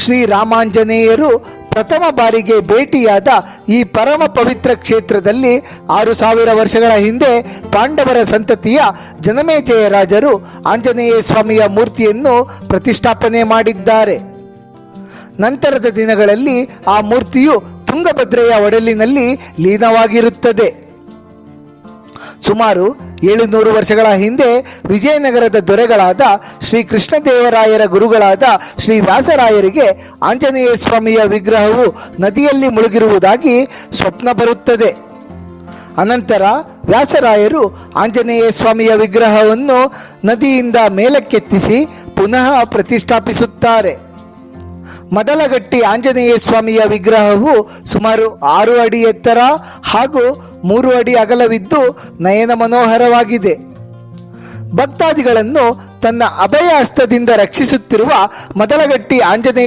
ಶ್ರೀರಾಮಾಂಜನೇಯರು ಪ್ರಥಮ ಬಾರಿಗೆ ಭೇಟಿಯಾದ ಈ ಪರಮ ಪವಿತ್ರ ಕ್ಷೇತ್ರದಲ್ಲಿ 6000 ವರ್ಷಗಳ ಹಿಂದೆ ಪಾಂಡವರ ಸಂತತಿಯ ಜನಮೇಜಯ ರಾಜರು ಆಂಜನೇಯ ಸ್ವಾಮಿಯ ಮೂರ್ತಿಯನ್ನು ಪ್ರತಿಷ್ಠಾಪನೆ ಮಾಡಿದ್ದಾರೆ. ನಂತರದ ದಿನಗಳಲ್ಲಿ ಆ ಮೂರ್ತಿಯು ತುಂಗಭದ್ರೆಯ ಒಡಲಿನಲ್ಲಿ ಲೀನವಾಗಿರುತ್ತದೆ. ಸುಮಾರು 700 ವರ್ಷಗಳ ಹಿಂದೆ ವಿಜಯನಗರದ ದೊರೆಗಳಾದ ಶ್ರೀ ಕೃಷ್ಣದೇವರಾಯರ ಗುರುಗಳಾದ ಶ್ರೀ ವ್ಯಾಸರಾಯರಿಗೆ ಆಂಜನೇಯ ಸ್ವಾಮಿಯ ವಿಗ್ರಹವು ನದಿಯಲ್ಲಿ ಮುಳುಗಿರುವುದಾಗಿ ಸ್ವಪ್ನ ಬರುತ್ತದೆ. ಅನಂತರ ವ್ಯಾಸರಾಯರು ಆಂಜನೇಯ ಸ್ವಾಮಿಯ ವಿಗ್ರಹವನ್ನು ನದಿಯಿಂದ ಮೇಲಕ್ಕೆತ್ತಿಸಿ ಪುನಃ ಪ್ರತಿಷ್ಠಾಪಿಸುತ್ತಾರೆ. ಮದಲಗಟ್ಟಿ ಆಂಜನೇಯ ಸ್ವಾಮಿಯ ವಿಗ್ರಹವು ಸುಮಾರು 6 ಅಡಿ ಎತ್ತರ ಹಾಗೂ 3 ಅಡಿ ಅಗಲವಿದ್ದು ನಯನ ಮನೋಹರವಾಗಿದೆ. ಭಕ್ತಾದಿಗಳನ್ನು ತನ್ನ ಅಭಯ ಹಸ್ತದಿಂದ ರಕ್ಷಿಸುತ್ತಿರುವ ಮದಲಗಟ್ಟಿ ಆಂಜನೇಯ